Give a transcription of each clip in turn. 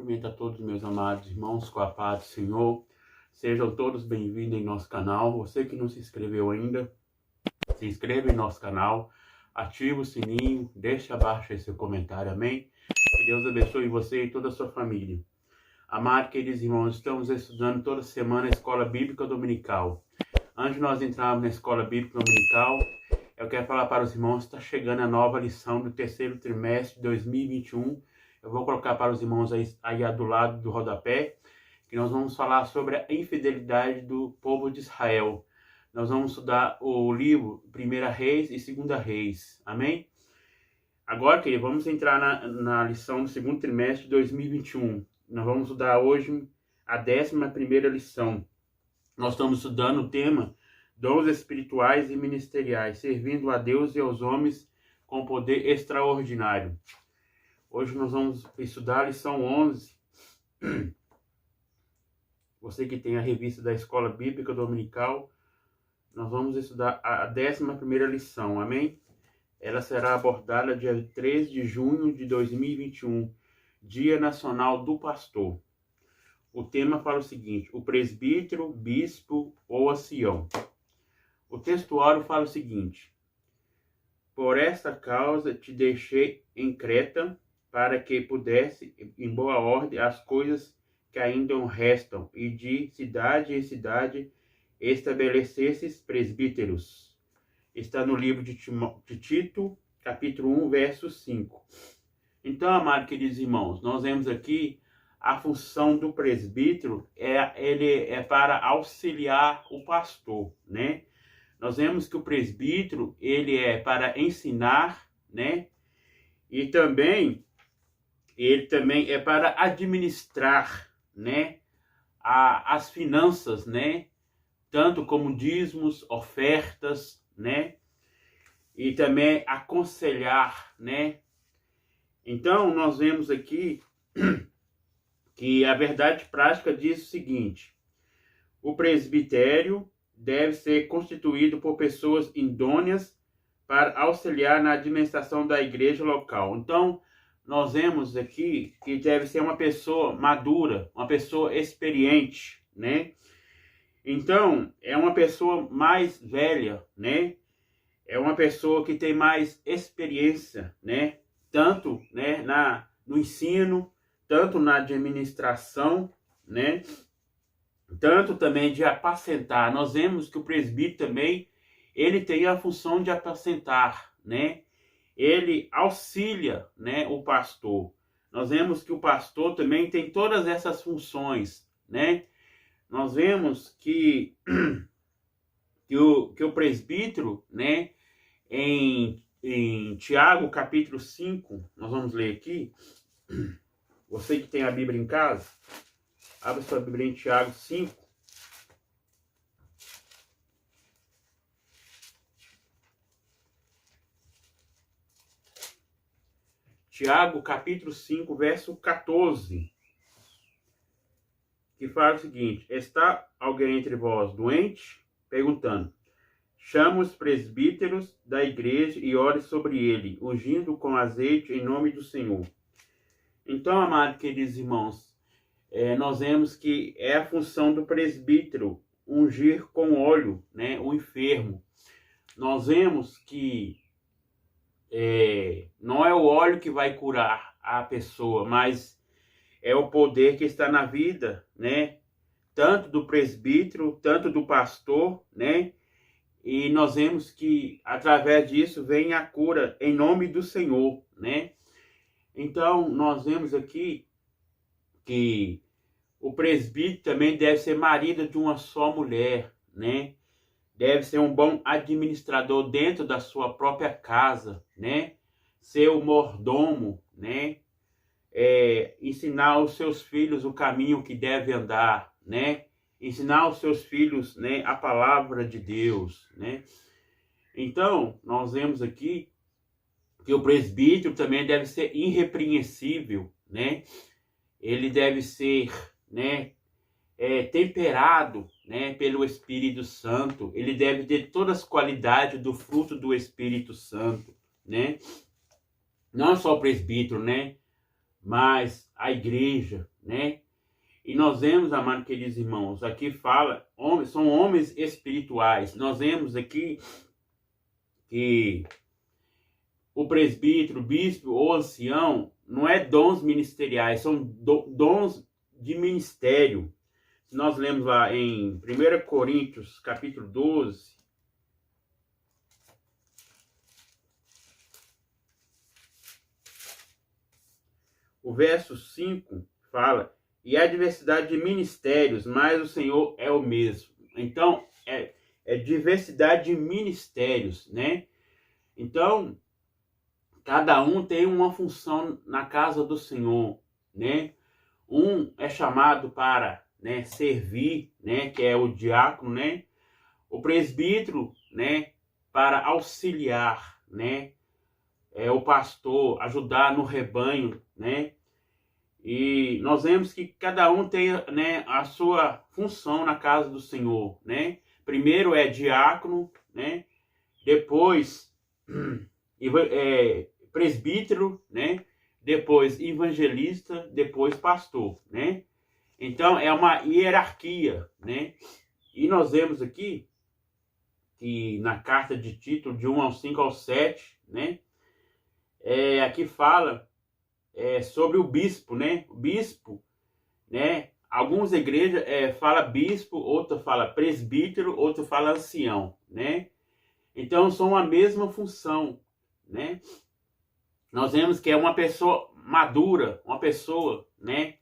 cumprimento a todos meus amados irmãos com a paz do Senhor. Sejam todos bem-vindos em nosso canal. Você que não se inscreveu ainda, se inscreva em nosso canal, ativa o sininho, deixa abaixo aí seu comentário, amém? Que Deus abençoe você e toda a sua família. Amados, queridos irmãos, estamos estudando toda semana a Escola Bíblica Dominical. Antes de nós entrarmos na Escola Bíblica Dominical, eu quero falar para os irmãos que está chegando a nova lição do terceiro trimestre de 2021. Eu vou colocar para os irmãos aí do lado do rodapé, que nós vamos falar sobre a infidelidade do povo de Israel. Nós vamos estudar o livro 1 Reis e 2 Reis. Amém? Agora, querido, vamos entrar na lição do segundo trimestre de 2021. Nós vamos estudar hoje a 11ª lição. Nós estamos estudando o tema dons espirituais e ministeriais, servindo a Deus e aos homens com poder extraordinário. Hoje nós vamos estudar a lição 11. Você que tem a revista da Escola Bíblica Dominical, nós vamos estudar a 11ª lição, amém? Ela será abordada dia 3 de junho de 2021, Dia Nacional do Pastor. O tema fala o seguinte: o presbítero, bispo ou ancião. O textuário fala o seguinte: por esta causa te deixei em Creta, para que pudesse, em boa ordem, as coisas que ainda restam, e de cidade em cidade estabelecesses presbíteros. Está no livro de Tito, capítulo 1, verso 5. Então, amados queridos irmãos, nós vemos aqui a função do presbítero, ele é para auxiliar o pastor, né? Nós vemos que o presbítero, ele é para ensinar, né? E também ele também é para administrar, né, as finanças, né, tanto como dízimos, ofertas, né, e também aconselhar, né. Então, nós vemos aqui que a verdade prática diz o seguinte: o presbitério deve ser constituído por pessoas idôneas para auxiliar na administração da igreja local. Então, nós vemos aqui que deve ser uma pessoa madura, uma pessoa experiente, né? Então, é uma pessoa mais velha, né? É uma pessoa que tem mais experiência, né? Tanto, né, no ensino, tanto na administração, né? Tanto também de apacentar. Nós vemos que o presbítero também, ele tem a função de apacentar, né? Ele auxilia, né, o pastor. Nós vemos que o pastor também tem todas essas funções, né? Nós vemos que o presbítero, né, em Tiago, capítulo 5, nós vamos ler aqui. Você que tem a Bíblia em casa, abre sua Bíblia em Tiago 5. Tiago, capítulo 5, verso 14, que fala o seguinte: está alguém entre vós doente? Perguntando. Chama os presbíteros da igreja e ore sobre ele, ungindo com azeite em nome do Senhor. Então, amados queridos irmãos, nós vemos que é a função do presbítero ungir com óleo, né, o enfermo. Nós vemos que não é o óleo que vai curar a pessoa, mas é o poder que está na vida, né? Tanto do presbítero, tanto do pastor, né? E nós vemos que através disso vem a cura em nome do Senhor, né? Então, nós vemos aqui que o presbítero também deve ser marido de uma só mulher, né? Deve ser um bom administrador dentro da sua própria casa, né? Ser o mordomo, né? Ensinar os seus filhos o caminho que deve andar, né? Ensinar os seus filhos, né, a palavra de Deus, né? Então, nós vemos aqui que o presbítero também deve ser irrepreensível, né? Ele deve ser, né, temperado, né, pelo Espírito Santo. Ele deve ter todas as qualidades do fruto do Espírito Santo, né? Não só o presbítero, né, mas a igreja, né? E nós vemos, amados queridos irmãos, aqui fala, são homens espirituais. Nós vemos aqui que o presbítero, o bispo ou ancião não é dons ministeriais, são dons de ministério. Se nós lemos lá em 1 Coríntios, capítulo 12, o verso 5 fala: e há diversidade de ministérios, mas o Senhor é o mesmo. Então, é diversidade de ministérios, né? Então, cada um tem uma função na casa do Senhor, né? Um é chamado para, né, servir, né, que é o diácono, né? O presbítero, né, para auxiliar, né? É o pastor, ajudar no rebanho, né? E nós vemos que cada um tem, né, a sua função na casa do Senhor, né? Primeiro é diácono, né? Depois presbítero, né? Depois evangelista, depois pastor, né? Então é uma hierarquia, né? E nós vemos aqui que na carta de Tito, de 1 ao 5 ao 7, né? Aqui fala sobre o bispo, né? O bispo, né? Algumas igrejas fala bispo, outra fala presbítero, outra fala ancião, né? Então são a mesma função, né? Nós vemos que é uma pessoa madura, uma pessoa, né,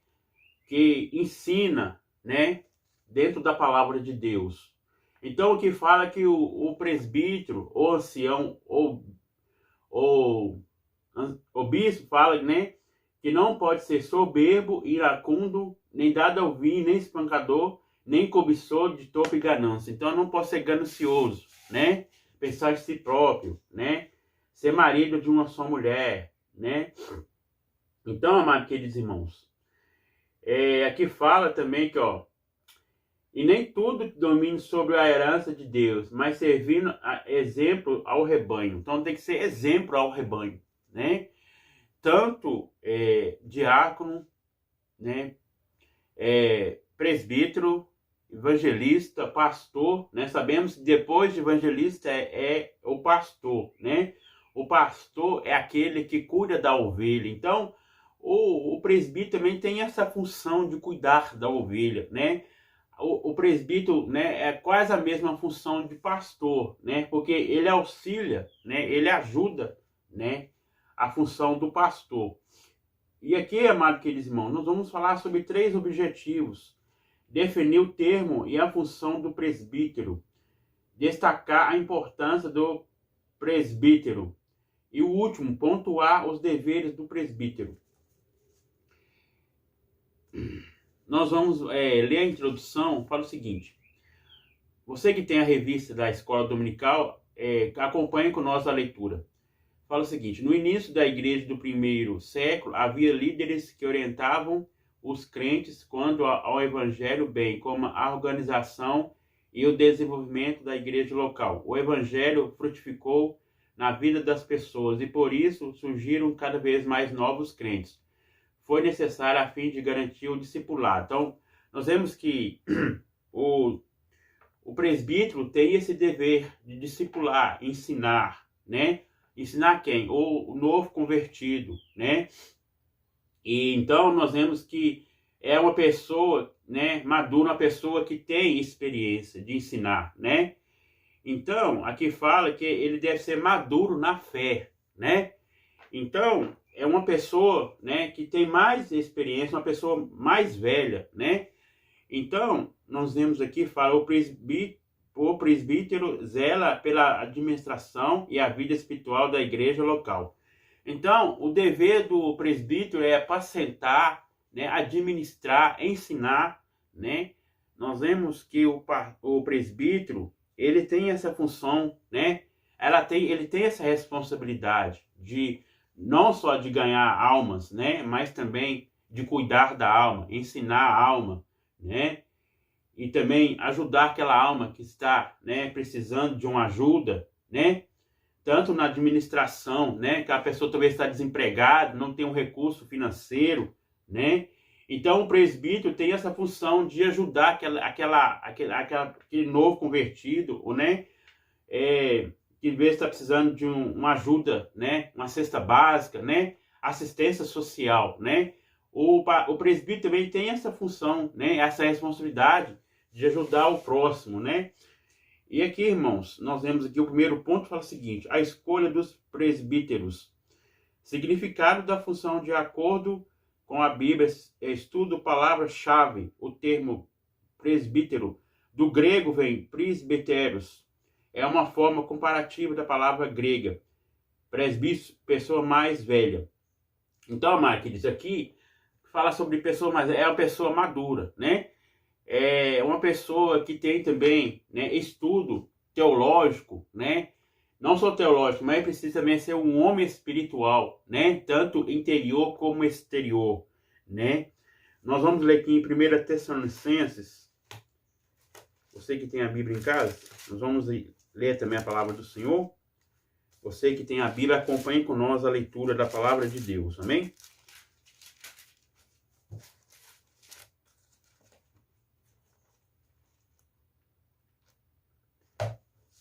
que ensina, né, dentro da palavra de Deus. Então o que fala que o presbítero, ou ancião, ou o bispo fala, né, que não pode ser soberbo, iracundo, nem dado ao vinho, nem espancador, nem cobiçoso de torpe ganância. Então não pode ser ganancioso, né, pensar em si próprio, né, ser marido de uma só mulher, né? Então, amados queridos irmãos, aqui fala também que, ó, e nem tudo domine sobre a herança de Deus, mas servindo a exemplo ao rebanho. Então tem que ser exemplo ao rebanho, né? Tanto diácono, né? Presbítero, evangelista, pastor, né? Sabemos que depois de evangelista é o pastor, né? O pastor é aquele que cuida da ovelha. Então, o presbítero também tem essa função de cuidar da ovelha, né? O presbítero, né, é quase a mesma função de pastor, né? Porque ele auxilia, né? Ele ajuda, né, a função do pastor. E aqui, amados queridos irmãos, nós vamos falar sobre 3 objetivos. Definir o termo e a função do presbítero. Destacar a importância do presbítero. E o último, pontuar os deveres do presbítero. Nós vamos ler a introdução, fala o seguinte. Você que tem a revista da Escola Dominical, acompanhe com nós a leitura. Fala o seguinte: no início da igreja do primeiro século, havia líderes que orientavam os crentes quanto ao evangelho, bem como a organização e o desenvolvimento da igreja local. O evangelho frutificou na vida das pessoas e por isso surgiram cada vez mais novos crentes. Foi necessário a fim de garantir o discipulado. Então, nós vemos que o presbítero tem esse dever de discipular, ensinar, né? Ensinar quem? O novo convertido, né? E então nós vemos que é uma pessoa, né, madura, uma pessoa que tem experiência de ensinar, né? Então, aqui fala que ele deve ser maduro na fé, né? Então, é uma pessoa, né, que tem mais experiência, uma pessoa mais velha, né? Então, nós vemos aqui, fala, o presbítero zela pela administração e a vida espiritual da igreja local. Então, o dever do presbítero é apacentar, né, administrar, ensinar, né? Nós vemos que o presbítero, ele tem essa função, né? Ele tem essa responsabilidade de não só de ganhar almas, né? Mas também de cuidar da alma, ensinar a alma, né? E também ajudar aquela alma que está, né, precisando de uma ajuda, né? tanto na administração, né? Que a pessoa talvez está desempregada, não tem um recurso financeiro, né? Então o presbítero tem essa função de ajudar aquele novo convertido, né? Que às vezes está precisando de uma ajuda, né? Uma cesta básica, né? Assistência social, né? O presbítero também tem essa função, né? Essa responsabilidade de ajudar o próximo, né? E aqui, irmãos, nós vemos aqui o primeiro ponto, fala o seguinte: a escolha dos presbíteros. Significado da função de acordo com a Bíblia, estudo palavra-chave, o termo presbítero. Do grego vem presbíteros. É uma forma comparativa da palavra grega. Presbítero, pessoa mais velha. Então, Mark diz aqui, fala sobre pessoa mais velha, é uma pessoa madura, né? É uma pessoa que tem também, né, estudo teológico, né? Não só teológico, mas precisa também ser um homem espiritual, né? Tanto interior como exterior, né? Nós vamos ler aqui em 1 Tessalonicenses. Você que tem a Bíblia em casa, nós vamos ler também a palavra do Senhor. Você que tem a Bíblia, acompanhe com nós a leitura da palavra de Deus, amém?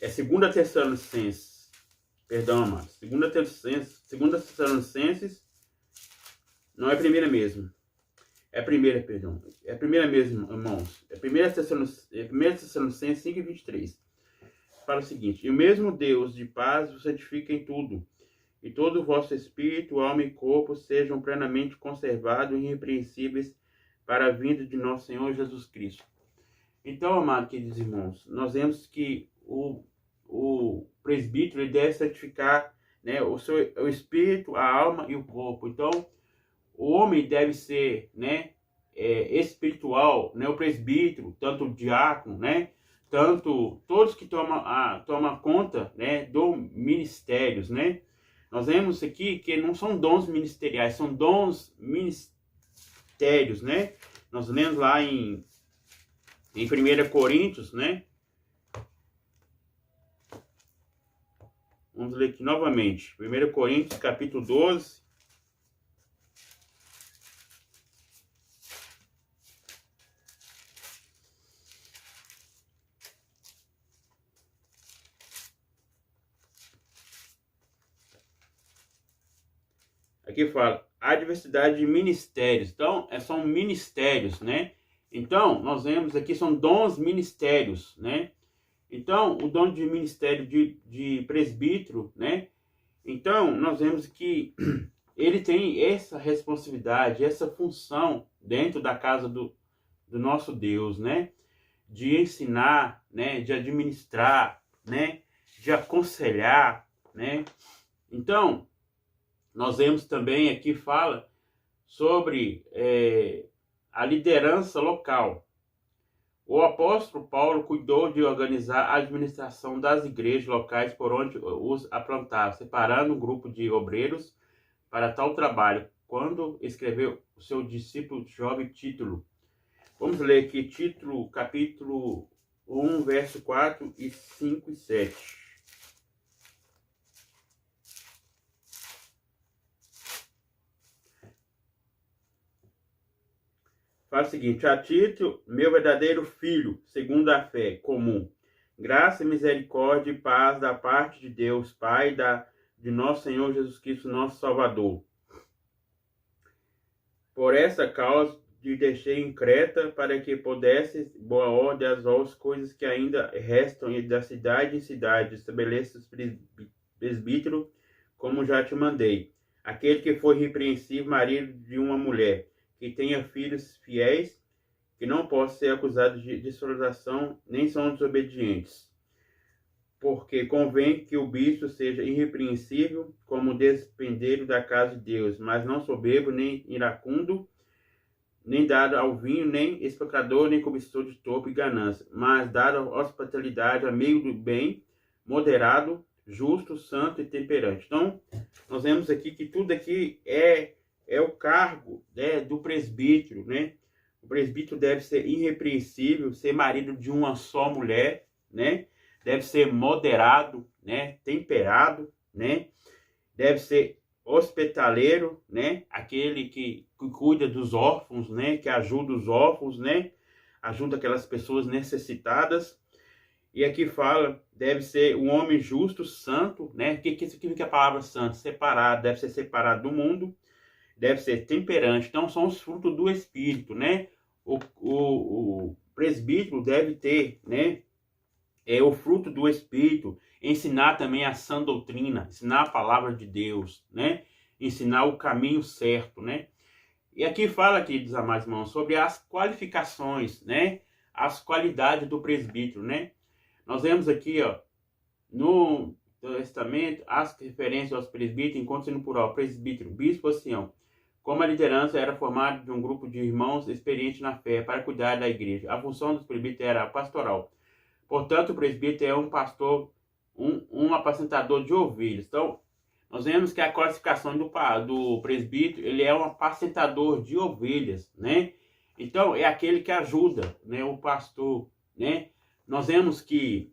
É 2 Tessalonicenses, perdão, amados, 2 Tessalonicenses, não é a primeira mesmo, é a primeira, perdão, é a primeira mesmo, irmãos, é 1 Tessalonicenses 5:23, fala o seguinte: e o mesmo Deus de paz vos santifica em tudo, e todo o vosso espírito, alma e corpo sejam plenamente conservados e irrepreensíveis para a vinda de nosso Senhor Jesus Cristo. Então, amados queridos irmãos, nós vemos que o presbítero ele deve santificar, né, o espírito, a alma e o corpo. Então, o homem deve ser, né, espiritual, né, o presbítero, tanto o diácono, né, tanto todos que tomam conta, né, do ministérios, né. Nós vemos aqui que não são dons ministeriais, são dons ministérios, né. Nós lemos lá em 1 Coríntios, né. Vamos ler aqui novamente. 1 Coríntios, capítulo 12. Aqui fala, a diversidade de ministérios. Então, são ministérios, né? Então, nós vemos aqui, são dons ministérios, né? Então, o dom de ministério de presbítero, né? Então, nós vemos que ele tem essa responsabilidade, essa função dentro da casa do nosso Deus, né? De ensinar, né? De administrar, né? De aconselhar, né? Então, nós vemos também aqui fala sobre a liderança local. O apóstolo Paulo cuidou de organizar a administração das igrejas locais por onde os aplantar, separando um grupo de obreiros para tal trabalho, quando escreveu o seu discípulo jovem Tito. Vamos ler aqui Tito, capítulo 1, verso 4, 5 e 7. Fala o seguinte: a Tito, meu verdadeiro filho, segundo a fé comum, graça, misericórdia e paz da parte de Deus, Pai, de nosso Senhor Jesus Cristo, nosso Salvador. Por essa causa te deixei em Creta, para que pudesses, boa ordem, as coisas que ainda restam, e da cidade em cidade estabeleças presbítero, como já te mandei. Aquele que foi repreensível, marido de uma mulher, que tenha filhos fiéis, que não possam ser acusados de desvalorização, nem são desobedientes. Porque convém que o bispo seja irrepreensível, como despendeiro da casa de Deus, mas não soberbo, nem iracundo, nem dado ao vinho, nem espancador, nem cobiçador de topo e ganância, mas dado a hospitalidade, amigo do bem, moderado, justo, santo e temperante. Então, nós vemos aqui que tudo aqui é o cargo, né, do presbítero, né? O presbítero deve ser irrepreensível, ser marido de uma só mulher, né? Deve ser moderado, né? Temperado, né? Deve ser hospitaleiro, né? Aquele que cuida dos órfãos, né? Que ajuda os órfãos, né? Ajuda aquelas pessoas necessitadas. E aqui fala, deve ser um homem justo, santo, né? O que significa a palavra santo? Separado, deve ser separado do mundo, deve ser temperante. Então, são os frutos do Espírito, né? O presbítero deve ter, né? O fruto do Espírito, ensinar também a sã doutrina, ensinar a palavra de Deus, né? Ensinar o caminho certo, né? E aqui fala, queridos amados irmãos, sobre as qualificações, né? As qualidades do presbítero, né? Nós vemos aqui, ó, no Testamento, as referências aos presbíteros, encontram-se no plural, presbítero, bispo, ancião. Como a liderança era formada de um grupo de irmãos experientes na fé para cuidar da igreja. A função dos presbíteros era pastoral. Portanto, o presbítero é um pastor, um apacentador de ovelhas. Então, nós vemos que a classificação do presbítero, ele é um apacentador de ovelhas, né? Então, é aquele que ajuda, né, o pastor, né? Nós vemos que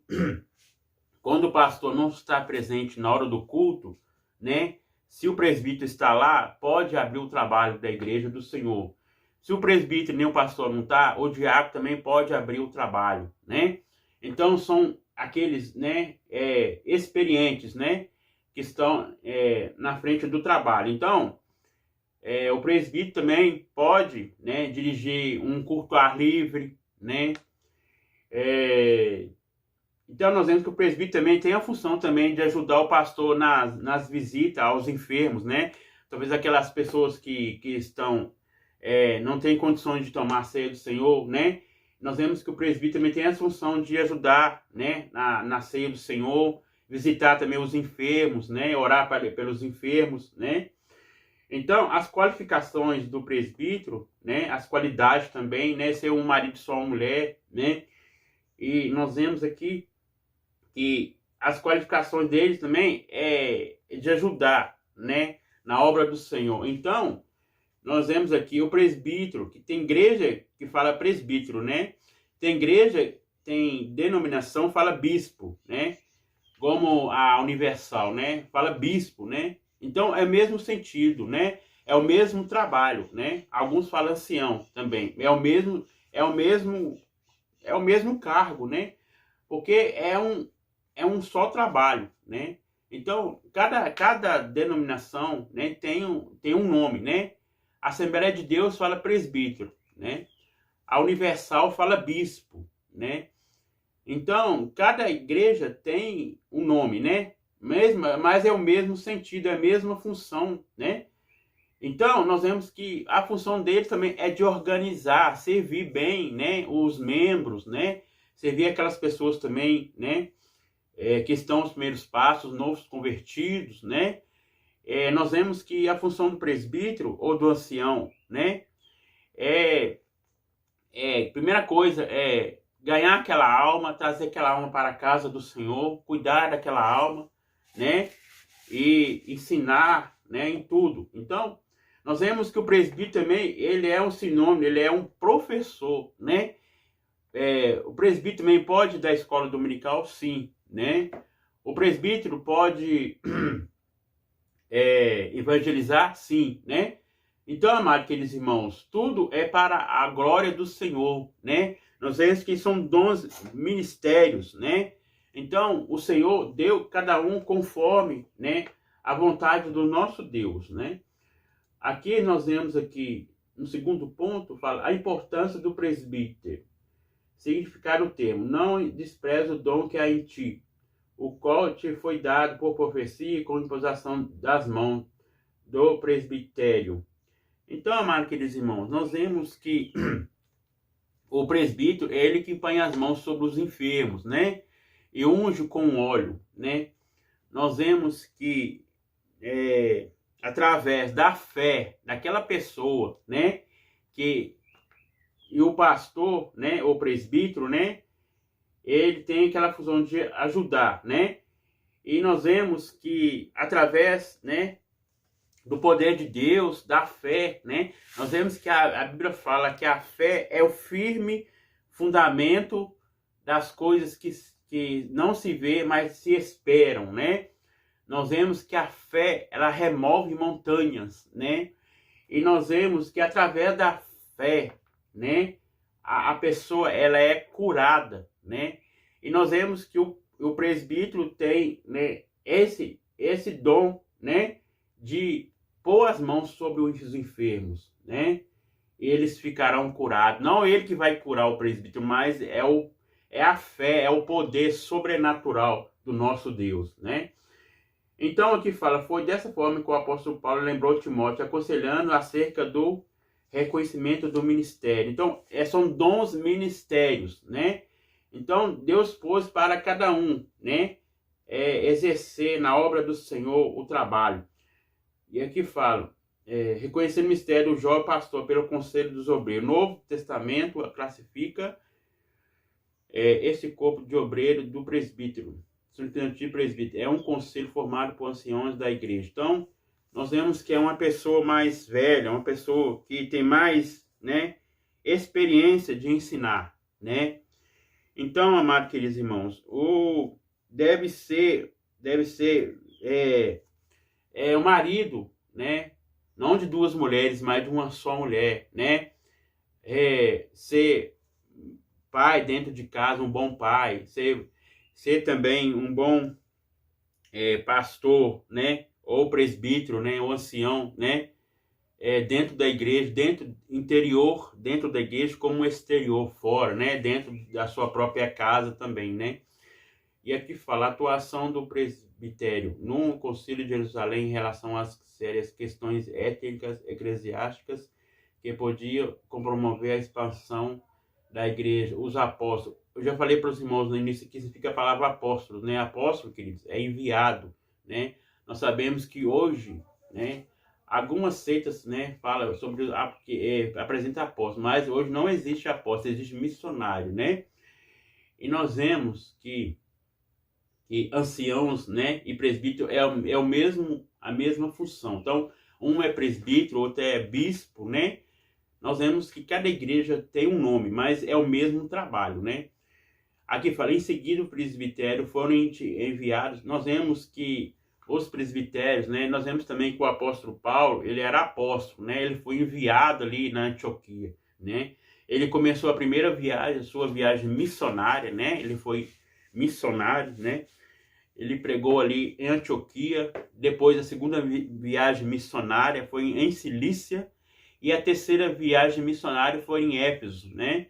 quando o pastor não está presente na hora do culto, né? Se o presbítero está lá, pode abrir o trabalho da igreja do Senhor. Se o presbítero nem o pastor não está, o diácono também pode abrir o trabalho, né? Então, são aqueles, né, experientes, né, que estão na frente do trabalho. Então, o presbítero também pode, né, dirigir um culto ao ar livre, né? Então, nós vemos que o presbítero também tem a função também de ajudar o pastor nas visitas aos enfermos, né? Talvez aquelas pessoas que estão, não têm condições de tomar a ceia do Senhor, né? Nós vemos que o presbítero também tem a função de ajudar, né, na ceia do Senhor, visitar também os enfermos, né, orar pelos enfermos, né. Então, as qualificações do presbítero, né, as qualidades também, né, ser um marido só uma mulher, né, e nós vemos aqui que as qualificações deles também é de ajudar, né, na obra do Senhor. Então, nós vemos aqui o presbítero, que tem igreja que fala presbítero, né? Tem igreja, tem denominação, fala bispo, né? Como a Universal, né? Fala bispo, né? Então, é o mesmo sentido, né? É o mesmo trabalho, né? Alguns falam ancião também. É o mesmo cargo, né? Porque é um só trabalho, né? Então, cada denominação, né, tem um nome, né? A Assembleia de Deus fala presbítero, né? A Universal fala bispo, né? Então, cada igreja tem um nome, né? Mas é o mesmo sentido, é a mesma função, né? Então, nós vemos que a função deles também é de organizar, servir bem, né, os membros, né? Servir aquelas pessoas também, né, que estão nos primeiros passos, novos convertidos, né? Nós vemos que a função do presbítero ou do ancião, né, primeira coisa é ganhar aquela alma, trazer aquela alma para a casa do Senhor, cuidar daquela alma, né, e ensinar, né, em tudo. Então, nós vemos que o presbítero também, ele é um sinônimo, ele é um professor, né? O presbítero também pode dar escola dominical, sim, né? O presbítero pode evangelizar, sim, né? Então, amados queridos irmãos, tudo é para a glória do Senhor, né? Nós vemos que são dons, ministérios, né? Então, o Senhor deu cada um conforme, né, a vontade do nosso Deus, né? Aqui nós vemos aqui, no segundo ponto, fala a importância do presbítero. Significar o termo, não despreza o dom que há em ti, o qual te foi dado por profecia com imposição das mãos do presbitério. Então, amados queridos irmãos, nós vemos que o presbítero é ele que põe as mãos sobre os enfermos, né? E unge com óleo, né? Nós vemos que através da fé daquela pessoa, né? E o pastor, né? O presbítero, né? Ele tem aquela função de ajudar, né? E nós vemos que através, né, do poder de Deus, da fé, né? Nós vemos que a Bíblia fala que a fé é o firme fundamento das coisas que que não se vê, mas se esperam, né? Nós vemos que a fé, ela remove montanhas, né? E nós vemos que através da fé, né, a pessoa ela é curada, né? E nós vemos que o presbítero tem, né, esse dom, né, de pôr as mãos sobre os enfermos, né? Eles ficarão curados. Não ele que vai curar o presbítero, mas é a fé, é o poder sobrenatural do nosso Deus, né? Então aqui fala, foi dessa forma que o apóstolo Paulo lembrou Timóteo, aconselhando acerca do reconhecimento do ministério. Então, são dons ministérios, né? Então, Deus pôs para cada um, né? Exercer na obra do Senhor o trabalho. E aqui fala, reconhecer o mistério do jovem pastor pelo conselho dos obreiros. O Novo Testamento classifica esse corpo de obreiro do presbítero. É um conselho formado por anciões da igreja. Então, nós vemos que é uma pessoa mais velha, uma pessoa que tem mais, né, experiência de ensinar, né? Então, amados queridos irmãos, deve ser o marido, né? Não de duas mulheres, mas de uma só mulher, né? Ser pai dentro de casa, um bom pai, ser também um bom pastor, né? Ou presbítero, né? Ou ancião, né? Dentro da igreja, interior, dentro da igreja, como exterior, fora, né? Dentro da sua própria casa também, né? E aqui fala a atuação do presbitério no Concílio de Jerusalém em relação às sérias questões étnicas, eclesiásticas, que podia compromover a expansão da igreja. Os apóstolos, eu já falei para os irmãos no início que significa a palavra apóstolo, né? Apóstolo, queridos, é enviado, né? Nós sabemos que hoje, né, algumas seitas, né, falam sobre apresenta apóstolo, mas hoje não existe apóstolo, existe missionário, né? E nós vemos que anciãos, né, e presbítero a mesma função. Então, um é presbítero, outro é bispo, né? Nós vemos que cada igreja tem um nome, mas é o mesmo trabalho, né? Aqui fala, em seguida o presbitério foram enviados. Nós vemos que os presbitérios, né? Nós vemos também que o apóstolo Paulo, ele era apóstolo, né? Ele foi enviado ali na Antioquia, né? Ele começou a primeira viagem, a sua viagem missionária, né? Ele foi missionário, né? Ele pregou ali em Antioquia. Depois a segunda viagem missionária foi em Cilícia. E a terceira viagem missionária foi em Éfeso, né?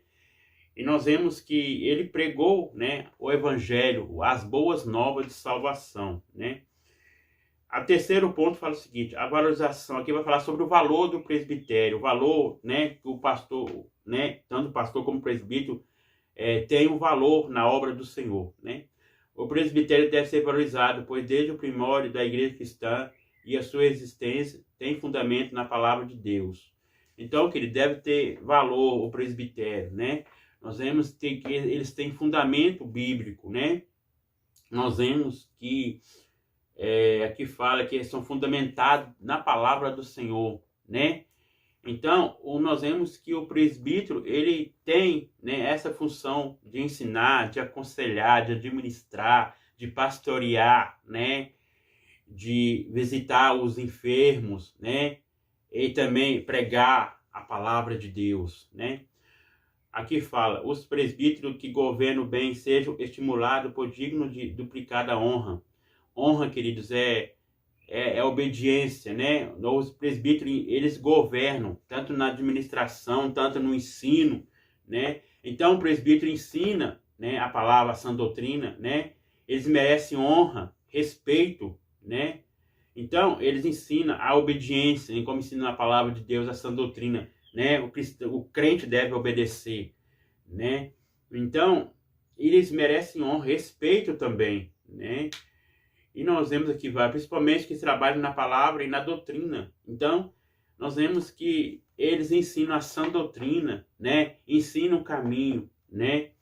E nós vemos que ele pregou, né, o evangelho, as boas novas de salvação, né? A terceiro ponto fala o seguinte, a valorização, aqui vai falar sobre o valor do presbitério, o valor, né, que o pastor, né, tanto o pastor como o presbítero, tem um valor na obra do Senhor, né? O presbitério deve ser valorizado, pois desde o primórdio da igreja cristã e a sua existência tem fundamento na palavra de Deus. Então, que ele deve ter valor, o presbitério, né? Nós vemos que eles têm fundamento bíblico, né? Nós vemos que aqui fala que eles são fundamentados na palavra do Senhor, né? Então, nós vemos que o presbítero, ele tem, né, essa função de ensinar, de aconselhar, de administrar, de pastorear, né? De visitar os enfermos, né? E também pregar a palavra de Deus, né? Aqui fala, os presbíteros que governam bem sejam estimulados por digno de duplicada honra. Honra, queridos, é obediência, né? Os presbíteros, eles governam, tanto na administração, tanto no ensino, né? Então, o presbítero ensina, né, a palavra, a sã doutrina, né? Eles merecem honra, respeito, né? Então, eles ensinam a obediência, como ensinam a palavra de Deus, a sã doutrina, né? O crente deve obedecer, né? Então, eles merecem honra, respeito também, né? E nós vemos aqui, principalmente que trabalham na palavra e na doutrina. Então, nós vemos que eles ensinam a sã doutrina, né? Ensinam o caminho, né?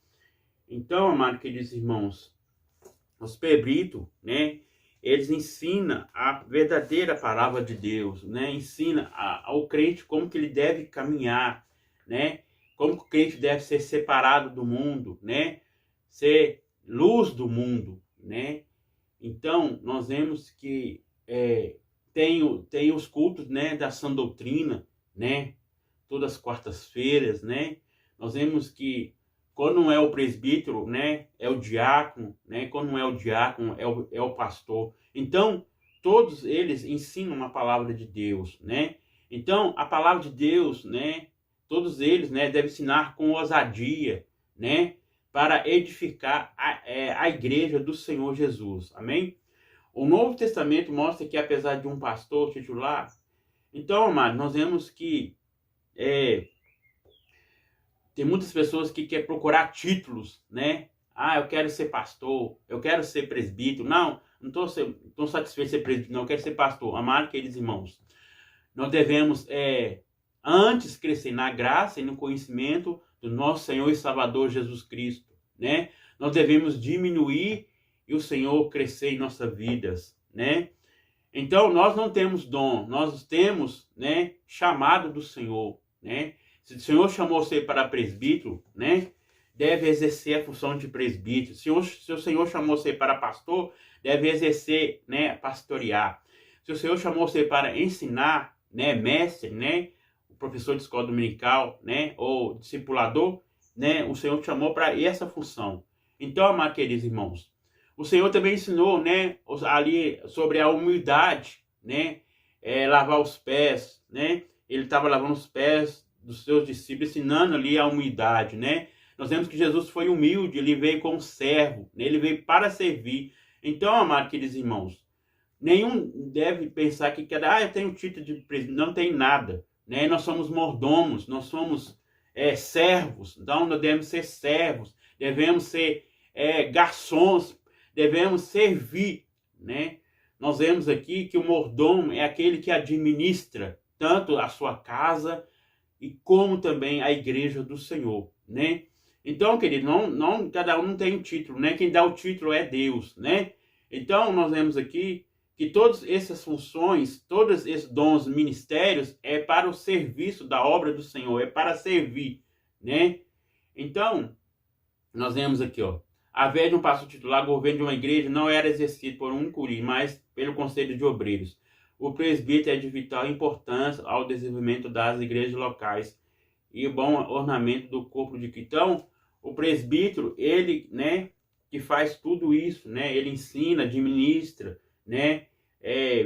Então, amados queridos irmãos, os presbíteros, né? Eles ensinam a verdadeira palavra de Deus, né? Ensina ao crente como que ele deve caminhar, né? Como que o crente deve ser separado do mundo, né? Ser luz do mundo, né? Então, nós vemos que tem os cultos, né, da sã doutrina, né? Todas as quartas-feiras, né? Nós vemos que quando não é o presbítero, né, é o diácono, né? Quando não é o diácono, é o pastor. Então, todos eles ensinam a palavra de Deus, né? Então, a palavra de Deus, né, todos eles, né, devem ensinar com ousadia, né, para edificar a igreja do Senhor Jesus. Amém? O Novo Testamento mostra que, apesar de um pastor titular, então, amado, nós vemos que tem muitas pessoas que querem procurar títulos, né? Ah, eu quero ser pastor, eu quero ser presbítero. Não estou satisfeito de ser presbítero, não, eu quero ser pastor. Amado, queridos irmãos, nós devemos antes crescer na graça e no conhecimento do nosso Senhor e Salvador Jesus Cristo, né? Nós devemos diminuir e o Senhor crescer em nossas vidas, né? Então, nós não temos dom, nós temos, né, chamado do Senhor, né? Se o Senhor chamou você para presbítero, né, deve exercer a função de presbítero. Se o Senhor chamou você para pastor, deve exercer, né, pastorear. Se o Senhor chamou você para ensinar, né, mestre, né, o professor de escola dominical, né, ou discipulador, né, o Senhor te chamou para essa função. Então, amados queridos irmãos, o Senhor também ensinou, né, ali sobre a humildade, né, lavar os pés, né? Ele estava lavando os pés dos seus discípulos, ensinando ali a humildade, né? Nós vemos que Jesus foi humilde, ele veio como servo, né? Ele veio para servir. Então, amados queridos irmãos, nenhum deve pensar que eu tenho título de presbítero. Não tem nada, né? Nós somos mordomos, nós somos servos, então nós devemos ser servos, devemos ser garçons, devemos servir, né? Nós vemos aqui que o mordomo é aquele que administra tanto a sua casa e como também a igreja do Senhor, né? Então, querido, não cada um não tem um título, né? Quem dá o título é Deus, né? Então, nós vemos aqui que todas essas funções, todos esses dons, ministérios, é para o serviço da obra do Senhor, é para servir, né? Então, nós vemos aqui, ó, a vez de um pastor titular, o governo de uma igreja não era exercido por um único líder, mas pelo conselho de obreiros. O presbítero é de vital importância ao desenvolvimento das igrejas locais e o bom ornamento do corpo de Cristo. Então, o presbítero, ele, né, que faz tudo isso, né, ele ensina, administra, né,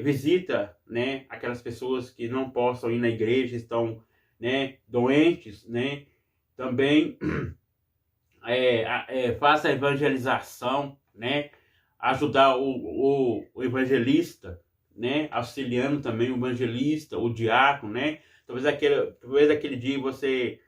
visita, né, aquelas pessoas que não possam ir na igreja, estão, né, doentes, né, também faça a evangelização, né, ajudar o evangelista, né, auxiliando também o evangelista, o diácono, né. Talvez aquele dia você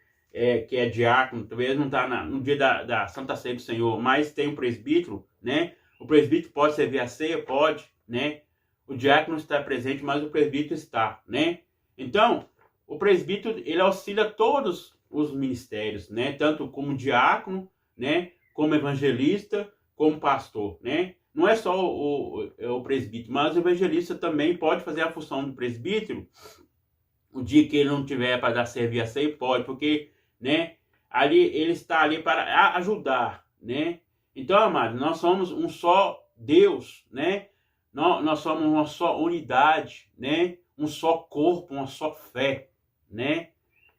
que é diácono, talvez não está no dia da Santa Ceia do Senhor, mas tem um presbítero, né? O presbítero pode servir a ceia? Pode, né? O diácono está presente, mas o presbítero está, né? Então, o presbítero, ele auxilia todos os ministérios, né? Tanto como diácono, né? Como evangelista, como pastor, né? Não é só o presbítero, mas o evangelista também pode fazer a função do presbítero. O dia que ele não tiver para servir a ceia, pode, porque, né, ali ele está ali para ajudar, né? Então, amados, nós somos um só Deus, né? Nós somos uma só unidade, né? Um só corpo, uma só fé, né?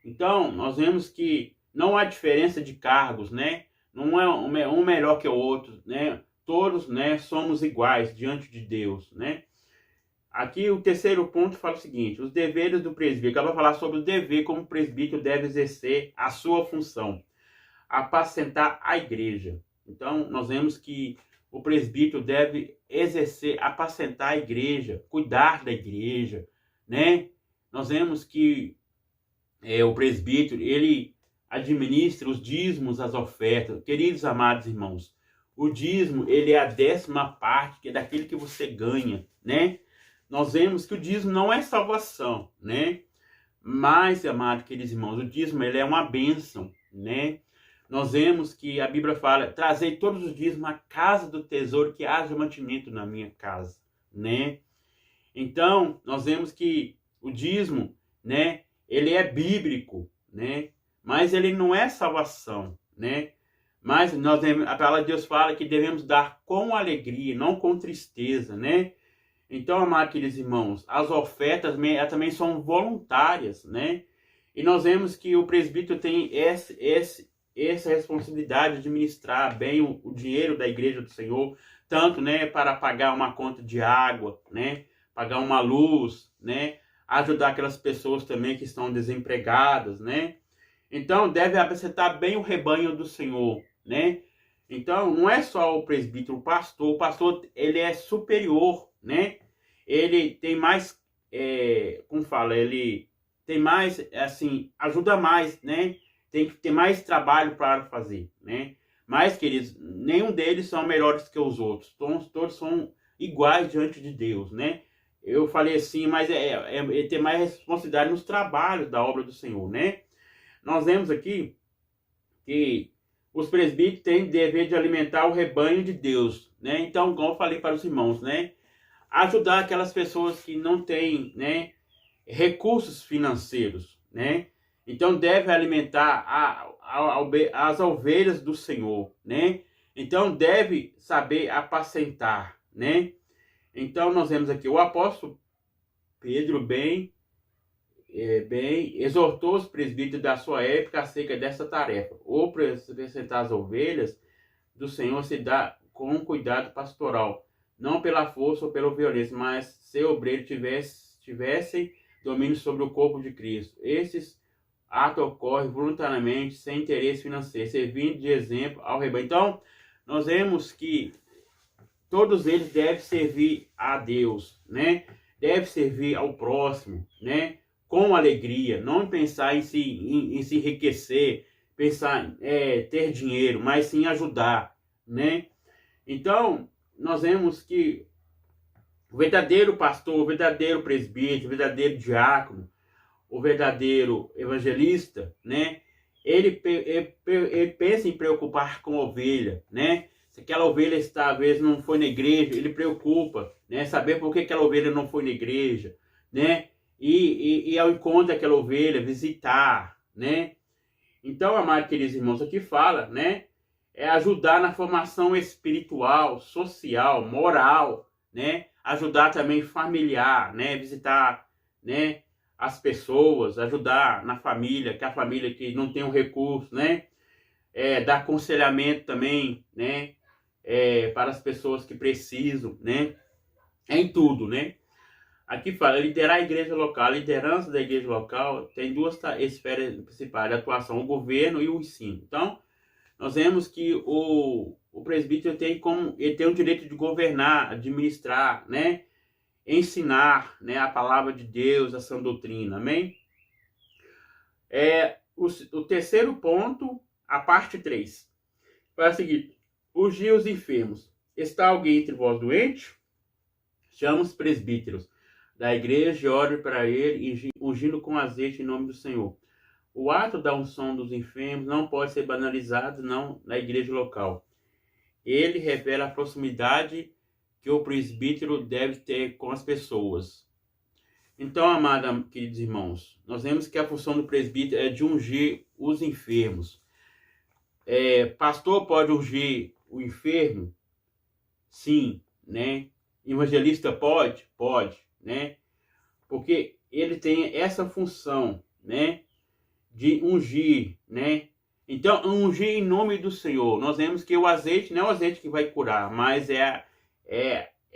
Então, nós vemos que não há diferença de cargos, né? Não é um melhor que o outro, né? Todos, né, somos iguais diante de Deus, né? Aqui o terceiro ponto fala o seguinte: os deveres do presbítero. Acaba de falar sobre o dever como o presbítero deve exercer a sua função, apacentar a igreja. Então, nós vemos que o presbítero deve exercer, apacentar a igreja, cuidar da igreja, né? Nós vemos que o presbítero, ele administra os dízimos, as ofertas. Queridos amados irmãos, o dízimo, ele é a 10ª parte que é daquilo que você ganha, né? Nós vemos que o dízimo não é salvação, né? Mas, amados queridos irmãos, o dízimo, ele é uma bênção, né? Nós vemos que a Bíblia fala: trazei todos os dízimos à casa do tesouro, que haja mantimento na minha casa, né? Então, nós vemos que o dízimo, né, ele é bíblico, né? Mas ele não é salvação, né? Mas a palavra de Deus fala que devemos dar com alegria, não com tristeza, né? Então, amados queridos irmãos, as ofertas também são voluntárias, né? E nós vemos que o presbítero tem essa responsabilidade de administrar bem o dinheiro da igreja do Senhor, tanto, né, para pagar uma conta de água, né, pagar uma luz, né, ajudar aquelas pessoas também que estão desempregadas, né? Então, deve apresentar bem o rebanho do Senhor, né? Então, não é só o presbítero, o pastor, ele é superior, né? Ele tem mais, como fala, ele tem mais, assim, ajuda mais, né? Tem que ter mais trabalho para fazer, né? Mas, queridos, nenhum deles são melhores que os outros. Todos são iguais diante de Deus, né? Eu falei assim, mas é ter mais responsabilidade nos trabalhos da obra do Senhor, né? Nós vemos aqui que os presbíteros têm dever de alimentar o rebanho de Deus, né? Então, como eu falei para os irmãos, né? Ajudar aquelas pessoas que não têm, né, recursos financeiros, né? Então, deve alimentar as ovelhas do Senhor, né? Então, deve saber apacentar, né? Então, nós vemos aqui o apóstolo Pedro bem exortou os presbíteros da sua época acerca dessa tarefa. O apresentar as ovelhas do Senhor se dá com cuidado pastoral, não pela força ou pela violência, mas se o obreiro tivesse domínio sobre o corpo de Cristo. Esses atos ocorrem voluntariamente, sem interesse financeiro, servindo de exemplo ao rebanho. Então, nós vemos que todos eles devem servir a Deus, né? Deve servir ao próximo, né? Com alegria, não pensar em se enriquecer, pensar ter dinheiro, mas sim ajudar, né? Então, nós vemos que o verdadeiro pastor, o verdadeiro presbítero, o verdadeiro diácono, o verdadeiro evangelista, né? Ele pensa em preocupar com a ovelha, né? Se aquela ovelha está, às vezes, não foi na igreja, ele preocupa, né? Saber por que aquela ovelha não foi na igreja, né? E ao encontro daquela ovelha, visitar, né? Então, amados queridos irmãos, aqui fala, né? É ajudar na formação espiritual, social, moral, né? Ajudar também familiar, né? Visitar, né, as pessoas, ajudar na família, que a família que não tem um recurso, né? Dar aconselhamento também, né? Para as pessoas que precisam, né? Em tudo, né? Aqui fala, liderar a igreja local. A liderança da igreja local tem duas esferas principais de atuação, o governo e o ensino. Então, nós vemos que o presbítero ele tem o direito de governar, administrar, né? Ensinar, né, a palavra de Deus, a sã doutrina, amém? O terceiro ponto, a parte 3. Vai seguir, ungir os enfermos. Está alguém entre vós doente? Chama os presbíteros da igreja e ore para ele, ungindo com azeite em nome do Senhor. O ato da unção dos enfermos não pode ser banalizado não na igreja local. Ele revela a proximidade que o presbítero deve ter com as pessoas. Então, amados queridos irmãos, nós vemos que a função do presbítero é de ungir os enfermos. Pastor pode ungir o enfermo? Sim, né? Evangelista pode? Pode, né? Porque ele tem essa função, né? De ungir, né? Então, ungir em nome do Senhor. Nós vemos que o azeite não é o azeite que vai curar, mas é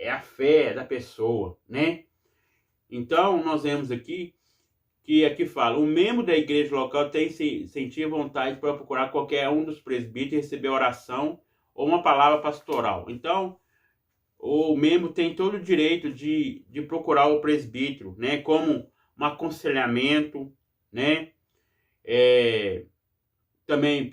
a fé da pessoa, né? Então, nós vemos aqui que aqui fala, o membro da igreja local tem sentir vontade para procurar qualquer um dos presbíteros e receber oração ou uma palavra pastoral. Então, o membro tem todo o direito de procurar o presbítero, né? Como um aconselhamento, né? Também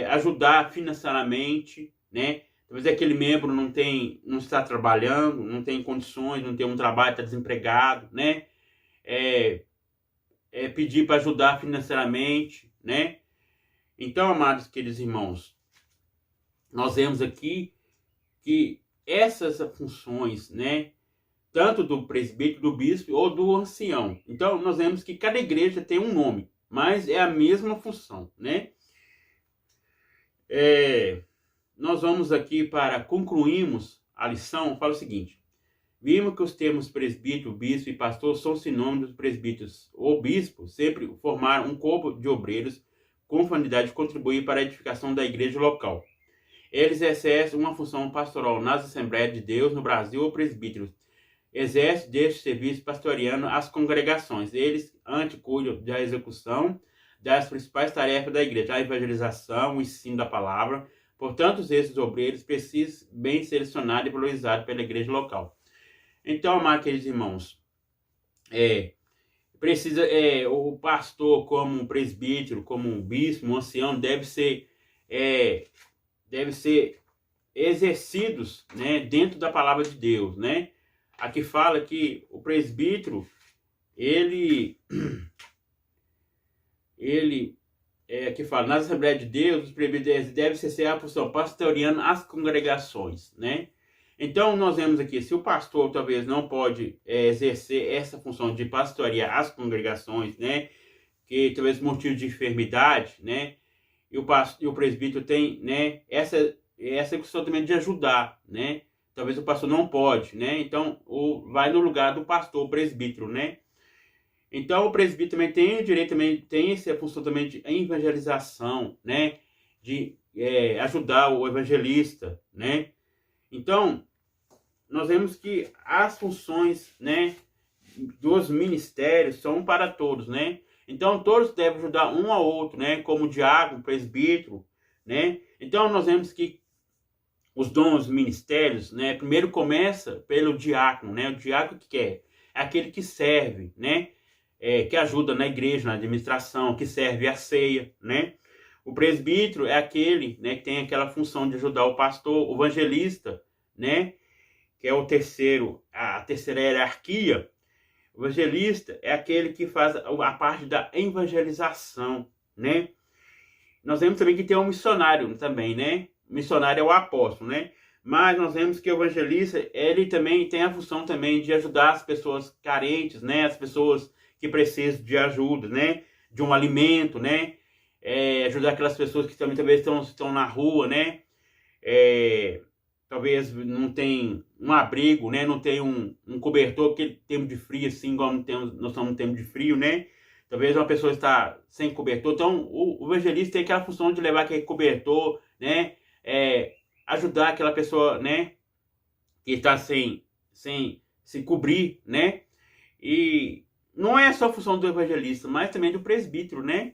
ajudar financeiramente, né? Talvez aquele membro não está trabalhando, não tem condições, não tem um trabalho, está desempregado, né? Pedir para ajudar financeiramente, né? Então, amados queridos irmãos, nós vemos aqui que essas funções, né? Tanto do presbítero, do bispo ou do ancião. Então, nós vemos que cada igreja tem um nome, mas é a mesma função, né? Nós vamos aqui para concluirmos a lição, fala o seguinte: vimos que os termos presbítero, bispo e pastor são sinônimos dos presbíteros ou bispo, sempre formaram um corpo de obreiros com finalidade de contribuir para a edificação da igreja local. Eles exercem uma função pastoral nas Assembleias de Deus no Brasil. O presbítero exerce deste serviço pastoriano as congregações. Eles cuidam da execução das principais tarefas da igreja, a evangelização, o ensino da palavra. Portanto, esses obreiros precisam bem selecionados e valorizados pela igreja local. Então, amados queridos irmãos, o pastor, como um presbítero, como um bispo, um ancião, deve ser exercidos, né, dentro da palavra de Deus, né? Aqui fala que o presbítero, aqui fala, nas Assembleias de Deus, os presbíteros devem ser a função pastoreando as congregações, né? Então, nós vemos aqui, se o pastor talvez não pode exercer essa função de pastorear as congregações, né? Que talvez motivo de enfermidade, né? E o presbítero tem, né, essa questão também de ajudar, né? Talvez o pastor não pode, né? Então, vai no lugar do pastor, o presbítero, né? Então, o presbítero também tem o direito, também tem essa função também de evangelização, né? De ajudar o evangelista, né? Então, nós vemos que as funções, né, dos ministérios são para todos, né? Então, todos devem ajudar um ao outro, né? Como diácono, presbítero, né? Então, nós vemos que os dons, ministérios, né? Primeiro começa pelo diácono, né? O diácono que é aquele que serve, né? Que ajuda na igreja, na administração, que serve a ceia, né? O presbítero é aquele, né, que tem aquela função de ajudar o pastor. O evangelista, né? Que é a terceira hierarquia. O evangelista é aquele que faz a parte da evangelização, né? Nós vemos também que tem um missionário também, né? O missionário é o apóstolo, né? Mas nós vemos que o evangelista, ele também tem a função também de ajudar as pessoas carentes, né? As pessoas que precisam de ajuda, né? De um alimento, né? Ajudar aquelas pessoas que também talvez estão na rua, né? Talvez não tem um abrigo, né? Não tem um cobertor, aquele tempo de frio, assim, igual nós estamos no tempo de frio, né? Talvez uma pessoa está sem cobertor. Então, o evangelista tem aquela função de levar aquele cobertor, né? Ajudar aquela pessoa, né? Que está sem se cobrir, né? E não é só a função do evangelista, mas também do presbítero, né?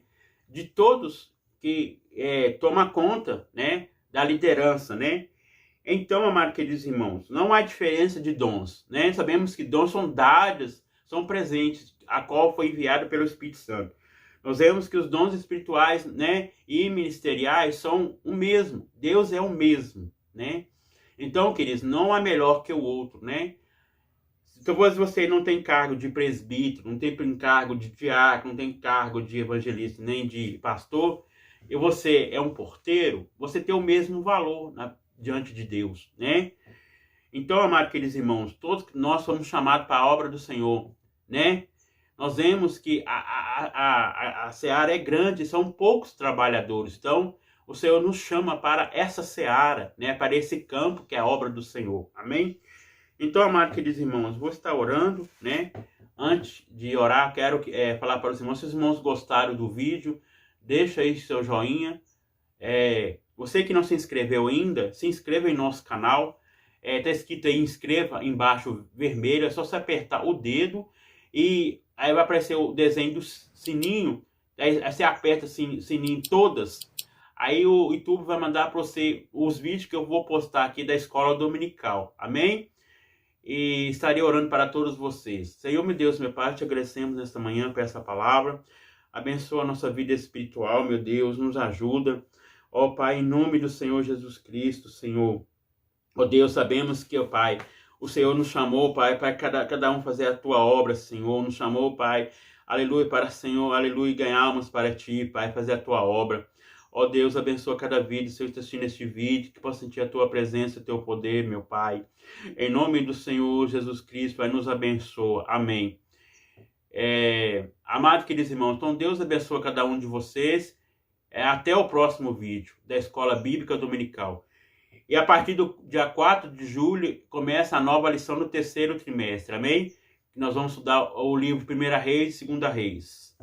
De todos que tomam conta, né? Da liderança, né? Então, amados queridos irmãos, não há diferença de dons, né? Sabemos que dons são dados, são presentes, a qual foi enviado pelo Espírito Santo. Nós vemos que os dons espirituais, né, e ministeriais são o mesmo. Deus é o mesmo, né? Então, queridos, não há melhor que o outro, né? Talvez você não tem cargo de presbítero, não tem cargo de diácono, não tem cargo de evangelista, nem de pastor, e você é um porteiro, você tem o mesmo valor diante de Deus, né? Então, amados queridos irmãos, todos nós somos chamados para a obra do Senhor, né? Nós vemos que a seara é grande, são poucos trabalhadores. Então, o Senhor nos chama para essa seara, né? Para esse campo que é a obra do Senhor. Amém? Então, amados queridos irmãos, vou estar orando, né? Antes de orar, quero falar para os irmãos, se os irmãos gostaram do vídeo, deixa aí seu joinha. Você que não se inscreveu ainda, se inscreva em nosso canal. Tá escrito aí, inscreva embaixo vermelho, é só você apertar o dedo e aí vai aparecer o desenho do sininho. Aí você aperta sininho todas. Aí o YouTube vai mandar para você os vídeos que eu vou postar aqui da escola dominical. Amém? E estarei orando para todos vocês. Senhor, meu Deus, meu Pai, te agradecemos nesta manhã por essa palavra. Abençoa a nossa vida espiritual, meu Deus, nos ajuda. Ó Pai, em nome do Senhor Jesus Cristo, Senhor. Ó Deus, sabemos que, ó Pai, o Senhor nos chamou, Pai, para cada um fazer a tua obra, Senhor. Nos chamou, Pai, aleluia, para Senhor, aleluia, ganhar almas para ti, Pai, fazer a tua obra. Ó Deus, abençoa cada vida, Senhor, que está assistindo este vídeo, que possa sentir a tua presença, o teu poder, meu Pai. Em nome do Senhor Jesus Cristo, Pai, nos abençoa. Amém. Amados queridos irmãos, então Deus abençoa cada um de vocês Até o próximo vídeo da Escola Bíblica Dominical. E a partir do dia 4 de julho começa a nova lição do terceiro trimestre, amém? Nós vamos estudar o livro 1 Reis e 2 Reis.